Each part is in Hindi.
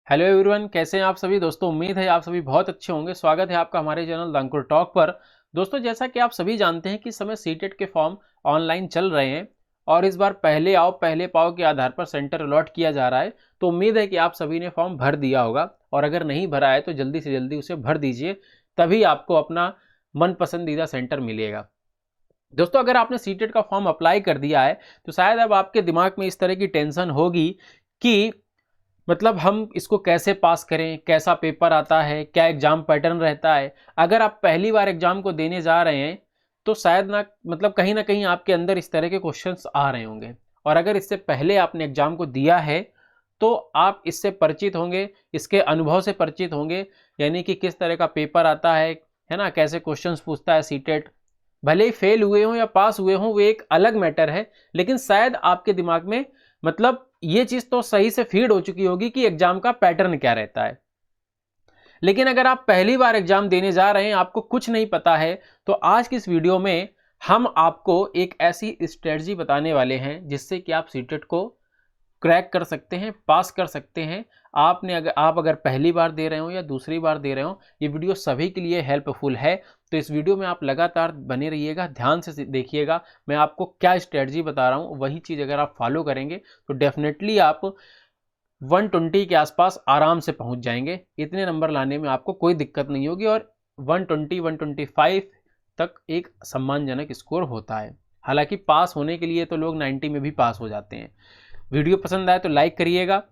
हेलो एवरीवन, कैसे हैं आप सभी दोस्तों। उम्मीद है आप सभी बहुत अच्छे होंगे। स्वागत है आपका हमारे चैनल द अंकुर टॉक पर। दोस्तों, जैसा कि आप सभी जानते हैं कि इस समय सीटेट के फॉर्म ऑनलाइन चल रहे हैं और इस बार पहले आओ पहले पाओ के आधार पर सेंटर अलॉट किया जा रहा है। तो उम्मीद है कि आप सभी ने फॉर्म भर दिया होगा और अगर नहीं भरा है तो जल्दी से जल्दी उसे भर दीजिए, तभी आपको अपना मन पसंदीदा सेंटर मिलेगा। दोस्तों, अगर आपने सीटेट का फॉर्म अप्लाई कर दिया है तो शायद अब आपके दिमाग में इस तरह की टेंशन होगी कि मतलब हम इसको कैसे पास करें, कैसा पेपर आता है, क्या एग्जाम पैटर्न रहता है। अगर आप पहली बार एग्जाम को देने जा रहे हैं तो शायद कहीं ना कहीं आपके अंदर इस तरह के क्वेश्चंस आ रहे होंगे और अगर इससे पहले आपने एग्जाम को दिया है तो आप इससे परिचित होंगे, इसके अनुभव से परिचित होंगे, यानी कि किस तरह का पेपर आता है ना, कैसे क्वेश्चंस पूछता है सीटेट। भले ही फेल हुए हों या पास हुए हों वो एक अलग मैटर है, लेकिन शायद आपके दिमाग में ये चीज तो सही से फीड हो चुकी होगी कि एग्जाम का पैटर्न क्या रहता है। लेकिन अगर आप पहली बार एग्जाम देने जा रहे हैं, आपको कुछ नहीं पता है, तो आज की इस वीडियो में हम आपको एक ऐसी स्ट्रेटजी बताने वाले हैं जिससे कि आप सीटेट को क्रैक कर सकते हैं, पास कर सकते हैं। आप अगर पहली बार दे रहे हो या दूसरी बार दे रहे हो, ये वीडियो सभी के लिए हेल्पफुल है। तो इस वीडियो में आप लगातार बने रहिएगा, ध्यान से देखिएगा। मैं आपको क्या स्ट्रेटजी बता रहा हूँ वही चीज़ अगर आप फॉलो करेंगे तो डेफिनेटली आप 120 के आसपास आराम से पहुँच जाएंगे। इतने नंबर लाने में आपको कोई दिक्कत नहीं होगी और 120 125 तक एक सम्मानजनक स्कोर होता है। हालांकि पास होने के लिए तो लोग 90 में भी पास हो जाते हैं। वीडियो पसंद आए तो लाइक करिएगा,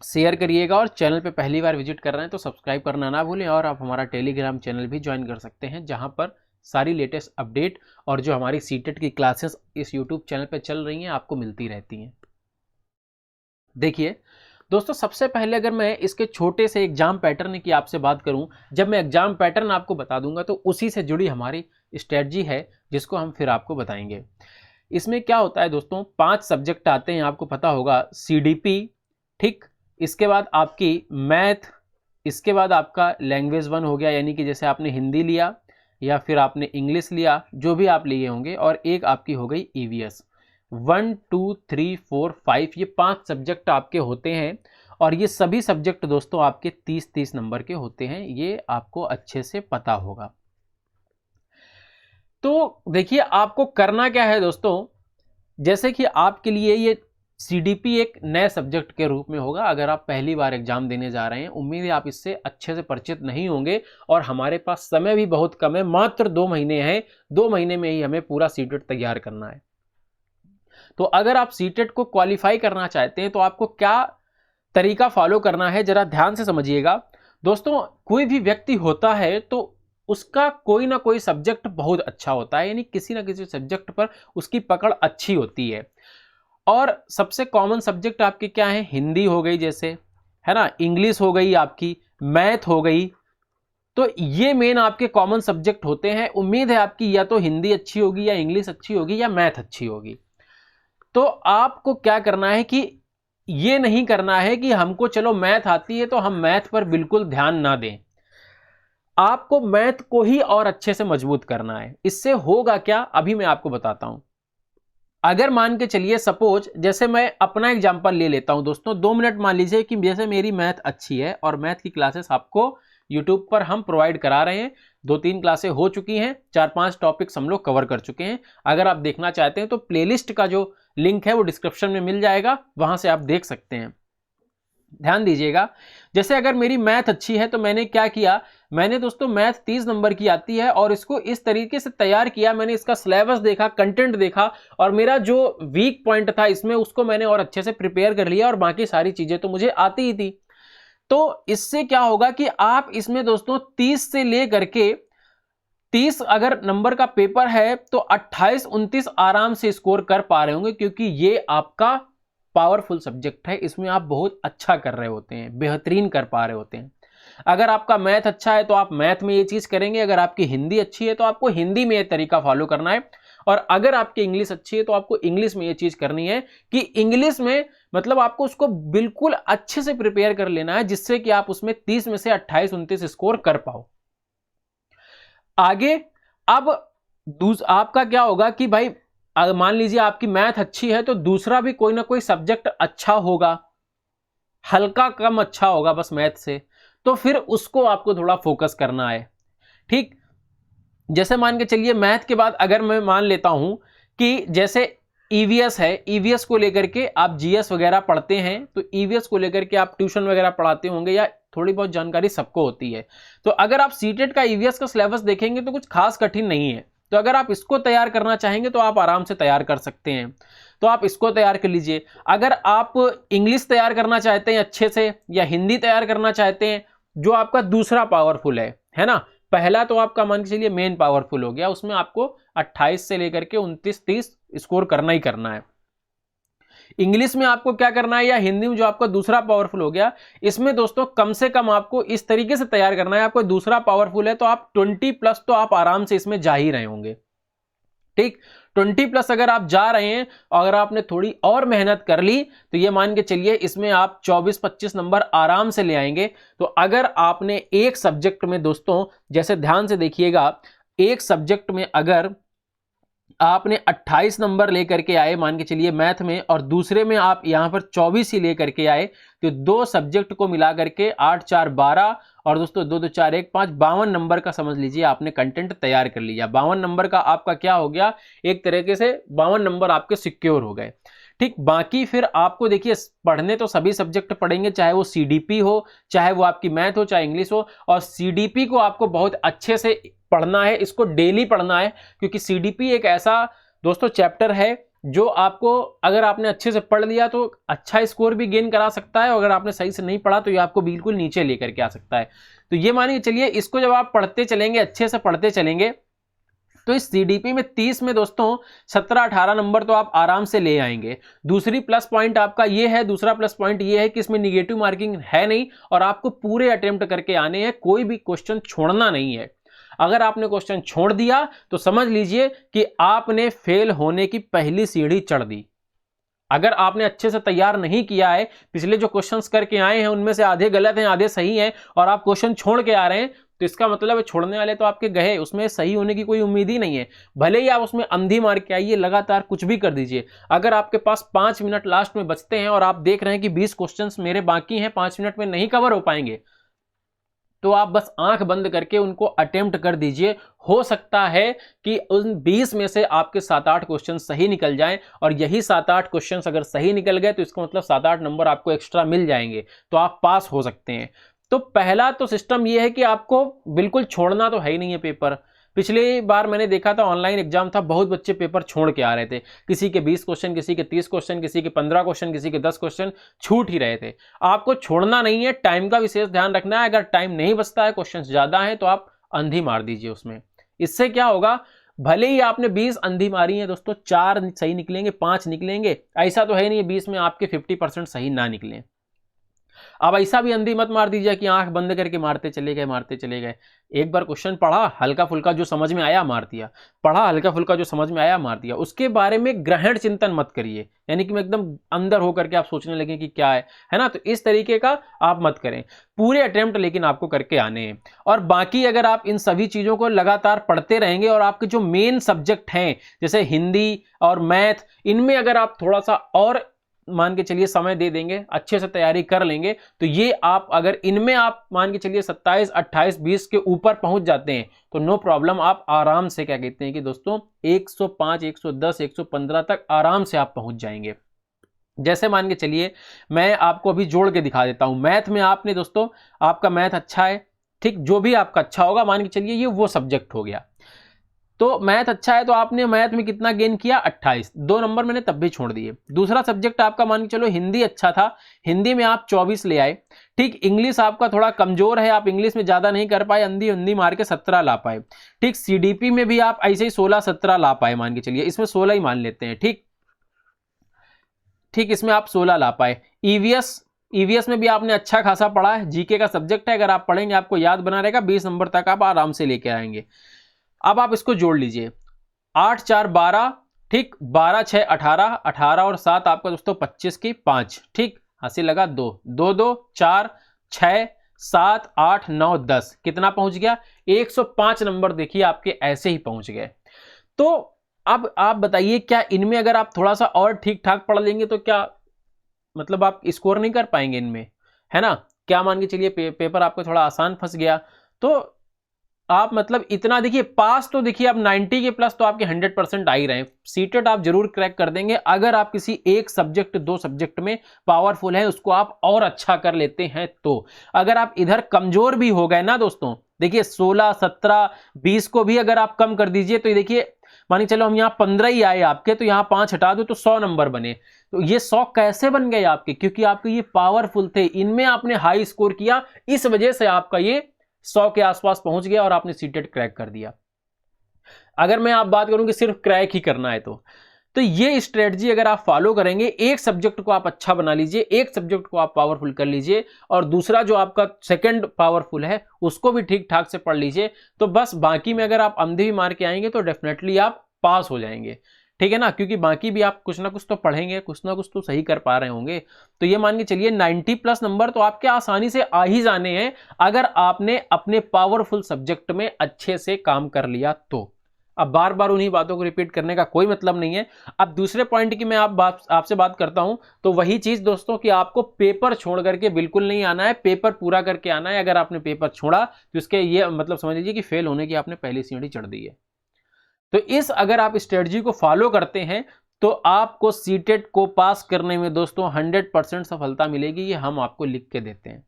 शेयर करिएगा और चैनल पे पहली बार विजिट कर रहे हैं तो सब्सक्राइब करना ना भूलें। और आप हमारा टेलीग्राम चैनल भी ज्वाइन कर सकते हैं जहां पर सारी लेटेस्ट अपडेट और जो हमारी सीटेट की क्लासेस इस यूट्यूब चैनल पे चल रही हैं आपको मिलती रहती हैं। देखिए दोस्तों, सबसे पहले अगर मैं इसके छोटे से एग्जाम पैटर्न की आपसे बात करूं, जब मैं एग्जाम पैटर्न आपको बता दूंगा तो उसी से जुड़ी हमारी स्ट्रेटजी है जिसको हम फिर आपको बताएंगे। इसमें क्या होता है दोस्तों, 5 सब्जेक्ट आते हैं, आपको पता होगा। सीडीपी, ठीक, इसके बाद आपकी मैथ, इसके बाद आपका लैंग्वेज 1 हो गया, यानी कि जैसे आपने हिंदी लिया या फिर आपने इंग्लिश लिया, जो भी आप लिए होंगे, और एक आपकी हो गई ईवीएस। 1 2 3 4 5 ये 5 सब्जेक्ट आपके होते हैं और ये सभी सब्जेक्ट दोस्तों आपके 30-30 नंबर के होते हैं, ये आपको अच्छे से पता होगा। तो देखिए आपको करना क्या है दोस्तों, जैसे कि आपके लिए ये सीडीपी एक नए सब्जेक्ट के रूप में होगा। अगर आप पहली बार एग्जाम देने जा रहे हैं, उम्मीद है आप इससे अच्छे से परिचित नहीं होंगे और हमारे पास समय भी बहुत कम है, मात्र 2 महीने हैं। 2 महीने में ही हमें पूरा सीटेट तैयार करना है। तो अगर आप सीटेट को क्वालिफाई करना चाहते हैं तो आपको क्या तरीका फॉलो करना है, जरा ध्यान से समझिएगा। दोस्तों, कोई भी व्यक्ति होता है तो उसका कोई ना कोई सब्जेक्ट बहुत अच्छा होता है, यानी किसी ना किसी सब्जेक्ट पर उसकी पकड़ अच्छी होती है। और सबसे कॉमन सब्जेक्ट आपके क्या है, हिंदी हो गई जैसे, है ना, इंग्लिश हो गई, आपकी मैथ हो गई। तो ये मेन आपके कॉमन सब्जेक्ट होते हैं। उम्मीद है आपकी या तो हिंदी अच्छी होगी या इंग्लिश अच्छी होगी या मैथ अच्छी होगी। तो आपको क्या करना है कि ये नहीं करना है कि हमको चलो मैथ आती है तो हम मैथ पर बिल्कुल ध्यान ना दें। आपको मैथ को ही और अच्छे से मजबूत करना है। इससे होगा क्या, अभी मैं आपको बताता हूं। अगर मान के चलिए, सपोज जैसे मैं अपना एग्जांपल ले लेता हूं दोस्तों, 2 मिनट मान लीजिए कि जैसे मेरी मैथ अच्छी है और मैथ की क्लासेस आपको यूट्यूब पर हम प्रोवाइड करा रहे हैं। 2-3 क्लासें हो चुकी हैं, 4-5 टॉपिक्स हम लोग कवर कर चुके हैं। अगर आप देखना चाहते हैं तो प्लेलिस्ट का जो लिंक है वो डिस्क्रिप्शन में मिल जाएगा, वहां से आप देख सकते हैं। ध्यान दीजिएगा, जैसे अगर मेरी मैथ अच्छी है तो मैंने क्या किया, मैंने दोस्तों मैथ 30 नंबर की आती है और इसको इस तरीके से तैयार किया। मैंने इसका सिलेबस देखा, कंटेंट देखा और मेरा जो वीक पॉइंट था इसमें उसको मैंने और अच्छे से प्रिपेयर कर लिया और बाकी सारी चीजें तो मुझे आती ही थी। तो इससे क्या होगा कि आप इसमें दोस्तों 30 से लेकर के 30 अगर नंबर का पेपर है तो 28-29 आराम से स्कोर कर पा रहे होंगे, क्योंकि ये आपका पावरफुल सब्जेक्ट है। इसमें आप बहुत अच्छा कर रहे होते हैं, बेहतरीन कर पा रहे होते हैं। अगर आपका मैथ अच्छा है तो आप मैथ में ये चीज करेंगे, अगर आपकी हिंदी अच्छी है तो आपको हिंदी में ये तरीका फॉलो करना है, और अगर आपकी इंग्लिश अच्छी है तो आपको इंग्लिश में ये चीज करनी है कि इंग्लिश में आपको उसको बिल्कुल अच्छे से प्रिपेयर कर लेना है, जिससे कि आप उसमें 30 में से 28-29 स्कोर कर पाओ। आगे अब आपका क्या होगा कि भाई मान लीजिए आपकी मैथ अच्छी है तो दूसरा भी कोई ना कोई सब्जेक्ट अच्छा होगा। हल्का कम अच्छा होगा बस मैथ से, तो फिर उसको आपको थोड़ा फोकस करना है। ठीक, जैसे मान के चलिए मैथ के बाद अगर मैं मान लेता हूं कि जैसे ईवीएस है, ईवीएस को लेकर के आप जीएस वगैरह पढ़ते हैं, तो ईवीएस को लेकर के आप ट्यूशन वगैरह पढ़ाते होंगे या थोड़ी बहुत जानकारी सबको होती है। तो अगर आप सीटेट का ईवीएस का सिलेबस देखेंगे तो कुछ खास कठिन नहीं है। तो अगर आप इसको तैयार करना चाहेंगे तो आप आराम से तैयार कर सकते हैं, तो आप इसको तैयार कर लीजिए। अगर आप इंग्लिश तैयार करना चाहते हैं अच्छे से, या हिंदी तैयार करना चाहते हैं, जो आपका दूसरा पावरफुल है ना, पहला तो आपका मान के चलिए मेन पावरफुल हो गया, उसमें आपको 28 से लेकर के 29-30 स्कोर करना ही करना है। इंग्लिश में आपको क्या करना है, या हिंदी में जो आपका दूसरा पावरफुल हो गया, इसमें दोस्तों कम से कम आपको इस तरीके से तैयार करना है, आपको दूसरा पावरफुल है तो आप 20+ तो आप आराम से इसमें जा ही रहे होंगे। ठीक, 20+ अगर आप जा रहे हैं, अगर आपने थोड़ी और मेहनत कर ली तो ये मान के चलिए इसमें आप 24-25 नंबर आराम से ले आएंगे। तो अगर आपने एक सब्जेक्ट में दोस्तों, जैसे ध्यान से देखिएगा, एक सब्जेक्ट में अगर आपने 28 नंबर लेकर के आए मान के चलिए मैथ में, और दूसरे में आप यहां पर 24 ही लेकर के आए, तो दो सब्जेक्ट को मिला करके 8 4 12 और दोस्तों 2 2 4 1 5 52 नंबर का समझ लीजिए आपने कंटेंट तैयार कर लिया। 52 नंबर का आपका क्या हो गया, एक तरीके से 52 नंबर आपके सिक्योर हो गए। ठीक, बाकी फिर आपको देखिए पढ़ने तो सभी सब्जेक्ट पढ़ेंगे, चाहे वो सीडीपी हो, चाहे वो आपकी मैथ हो, चाहे इंग्लिश हो। और सीडीपी को आपको बहुत अच्छे से पढ़ना है, इसको डेली पढ़ना है, क्योंकि सीडीपी एक ऐसा दोस्तों चैप्टर है जो आपको अगर आपने अच्छे से पढ़ लिया तो अच्छा स्कोर भी गेन करा सकता है, और अगर आपने सही से नहीं पढ़ा तो ये आपको बिल्कुल नीचे लेकर के आ सकता है। तो ये मानिए चलिए, इसको जब आप पढ़ते चलेंगे, अच्छे से पढ़ते चलेंगे, तो इस सीडीपी में 30 में दोस्तों 17-18 नंबर तो आप आराम से ले आएंगे। दूसरी प्लस पॉइंट आपका ये है, दूसरा प्लस पॉइंट ये है कि इसमें निगेटिव मार्किंग है नहीं, और आपको पूरे अटेम्प्ट करके आने हैं, कोई भी क्वेश्चन छोड़ना नहीं है। अगर आपने क्वेश्चन छोड़ दिया तो समझ लीजिए कि आपने फेल होने की पहली सीढ़ी चढ़ दी। अगर आपने अच्छे से तैयार नहीं किया है, पिछले जो क्वेश्चंस करके आए हैं उनमें से आधे गलत हैं, आधे सही हैं, और आप क्वेश्चन छोड़ के आ रहे हैं, तो इसका मतलब है छोड़ने वाले तो आपके गए, उसमें सही होने की कोई उम्मीद ही नहीं है। भले ही आप उसमें अंधी मार के आइए, लगातार कुछ भी कर दीजिए, अगर आपके पास 5 मिनट लास्ट में बचते हैं और आप देख रहे हैं कि 20 क्वेश्चंस मेरे बाकी हैं, 5 मिनट में नहीं कवर हो पाएंगे, तो आप बस आंख बंद करके उनको अटेम्प्ट कर दीजिए। हो सकता है कि उन 20 में से आपके 7-8 क्वेश्चन सही निकल जाएं, और यही 7-8 क्वेश्चन अगर सही निकल गए तो इसका मतलब 7-8 नंबर आपको एक्स्ट्रा मिल जाएंगे, तो आप पास हो सकते हैं। तो पहला तो सिस्टम यह है कि आपको बिल्कुल छोड़ना तो है ही नहीं है पेपर। पिछली बार मैंने देखा था, ऑनलाइन एग्जाम था, बहुत बच्चे पेपर छोड़ के आ रहे थे, किसी के 20 क्वेश्चन, किसी के 30 क्वेश्चन, किसी के 15 क्वेश्चन, किसी के 10 क्वेश्चन छूट ही रहे थे। आपको छोड़ना नहीं है, टाइम का विशेष ध्यान रखना है। अगर टाइम नहीं बचता है, क्वेश्चन ज्यादा है, तो आप अंधी मार दीजिए उसमें। इससे क्या होगा, भले ही आपने 20 अंधी मारी है दोस्तों, 4 सही निकलेंगे, 5 निकलेंगे, ऐसा तो है नहीं 20 में आपके 50% सही ना निकले। अब ऐसा भी अंधी मत मार दीजिए कि आंख बंद करके मारते चले गए। एक बार क्वेश्चन पढ़ा, हल्का फुल्का जो समझ में आया मार दिया, पढ़ा हल्का फुल्का जो समझ में आया मार दिया, उसके बारे में ग्रहण चिंतन मत करिए, यानी कि मैं एकदम अंदर होकर के आप सोचने लगे कि क्या है ना, तो इस तरीके का आप मत करें। पूरे अटेम्प्ट लेकिन आपको करके आने हैं। और बाकी अगर आप इन सभी चीजों को लगातार पढ़ते रहेंगे, और आपके जो मेन सब्जेक्ट हैं जैसे हिंदी और मैथ, इनमें अगर आप थोड़ा सा और मान के चलिए समय दे देंगे, अच्छे से तैयारी कर लेंगे, तो ये आप अगर इनमें आप मान के चलिए 27, 28, 20 के ऊपर पहुंच जाते हैं तो नो प्रॉब्लम, आप आराम से क्या कहते हैं कि दोस्तों 105, 110, 115 तक आराम से आप पहुंच जाएंगे। जैसे मान के चलिए मैं आपको अभी जोड़ के दिखा देता हूं। मैथ में आपने दोस्तों, आपका मैथ अच्छा है, ठीक, जो भी आपका अच्छा होगा मान के चलिए ये वो सब्जेक्ट हो गया। तो मैथ अच्छा है तो आपने मैथ में कितना गेन किया, 28, 2 नंबर मैंने तब भी छोड़ दिए। दूसरा सब्जेक्ट आपका मान के चलो हिंदी अच्छा था, हिंदी में आप 24 ले आए। ठीक, इंग्लिश आपका थोड़ा कमजोर है, आप इंग्लिश में ज्यादा नहीं कर पाए, अंधी अंधी मार के 17 ला पाए। ठीक, सीडीपी में भी आप ऐसे ही 16-17 ला पाए, मान के चलिए इसमें 16 ही मान लेते हैं। ठीक, इसमें आप 16 ला पाए। ईवीएस में भी आपने अच्छा खासा पढ़ा है, जीके का सब्जेक्ट है, अगर आप पढ़ेंगे आपको याद बना रहेगा, 20 नंबर तक आप आराम से लेके आएंगे। अब आप इसको जोड़ लीजिए, 8 4 12, ठीक, 12 6 18, 18 और 7 आपका दोस्तों 25 की 5, ठीक, हंसी लगा 2 2 2 4 6 7 8 9 10, कितना पहुंच गया, 105 नंबर देखिए आपके ऐसे ही पहुंच गए। तो अब आप बताइए, क्या इनमें अगर आप थोड़ा सा और ठीक ठाक पढ़ लेंगे तो क्या मतलब आप स्कोर नहीं कर पाएंगे इनमें? है ना, क्या मान के चलिए पेपर आपको थोड़ा आसान फंस गया, तो आप मतलब इतना देखिए पास तो देखिए आप 90 के प्लस तो आपके 100% आ ही रहे हैं। सीटेट आप जरूर क्रैक कर देंगे अगर आप किसी एक सब्जेक्ट दो सब्जेक्ट में पावरफुल है, उसको आप और अच्छा कर लेते हैं। तो अगर आप इधर कमजोर भी हो गए ना दोस्तों, देखिए 16 17 20 को भी अगर आप कम कर दीजिए, तो देखिए मानिए चलो हम यहाँ 15 ही आए आपके, तो यहाँ 5 हटा दो तो 100 नंबर बने। तो ये 100 कैसे बन गए आपके, क्योंकि आपके ये पावरफुल थे, इनमें आपने हाई स्कोर किया, इस वजह से आपका ये 100 के आसपास पहुंच गया और आपने सीटेट क्रैक कर दिया। अगर मैं आप बात करूं कि सिर्फ क्रैक ही करना है, तो ये स्ट्रेटजी अगर आप फॉलो करेंगे, एक सब्जेक्ट को आप अच्छा बना लीजिए, एक सब्जेक्ट को आप पावरफुल कर लीजिए और दूसरा जो आपका सेकंड पावरफुल है उसको भी ठीक ठाक से पढ़ लीजिए, तो बस बाकी में अगर आप अंधे भी मार के आएंगे तो डेफिनेटली आप पास हो जाएंगे। ठीक है ना, क्योंकि बाकी भी आप कुछ ना कुछ तो पढ़ेंगे, कुछ ना कुछ तो सही कर पा रहे होंगे। तो ये मान के चलिए 90 प्लस नंबर तो आपके आसानी से आ ही जाने हैं अगर आपने अपने पावरफुल सब्जेक्ट में अच्छे से काम कर लिया तो। अब बार बार उन्हीं बातों को रिपीट करने का कोई मतलब नहीं है। अब दूसरे पॉइंट की मैं आपसे बात करता हूं, तो वही चीज दोस्तों कि आपको पेपर छोड़ करके बिल्कुल नहीं आना है, पेपर पूरा करके आना है। अगर आपने पेपर छोड़ा तो इसके ये मतलब समझ लीजिए कि फेल होने की आपने पहली सीढ़ी चढ़ दी है। तो इस अगर आप स्ट्रेटजी को फॉलो करते हैं तो आपको सीटेट को पास करने में दोस्तों 100% सफलता मिलेगी, ये हम आपको लिख के देते हैं।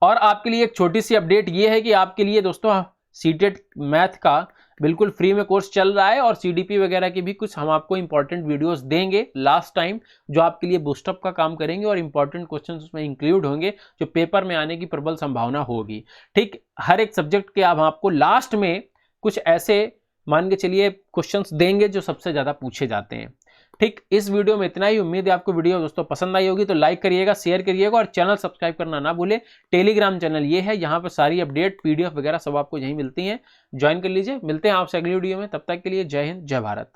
और आपके लिए एक छोटी सी अपडेट ये है कि आपके लिए दोस्तों सीटेट मैथ का बिल्कुल फ्री में कोर्स चल रहा है और सीडीपी वगैरह की भी कुछ हम आपको इंपॉर्टेंट वीडियोस देंगे लास्ट टाइम, जो आपके लिए बूस्टअप का काम करेंगे और इंपॉर्टेंट क्वेश्चंस उसमें इंक्लूड होंगे जो पेपर में आने की प्रबल संभावना होगी। ठीक, हर एक सब्जेक्ट के अब आपको लास्ट में कुछ ऐसे मान के चलिए क्वेश्चंस देंगे जो सबसे ज्यादा पूछे जाते हैं। ठीक, इस वीडियो में इतना ही। उम्मीद है आपको वीडियो दोस्तों पसंद आई होगी, तो लाइक करिएगा, शेयर करिएगा और चैनल सब्सक्राइब करना ना भूलें। टेलीग्राम चैनल ये है, यहाँ पर सारी अपडेट पीडीएफ वगैरह सब आपको यहीं मिलती हैं, ज्वाइन कर लीजिए। मिलते हैं आपसे अगली वीडियो में, तब तक के लिए जय हिंद जय भारत।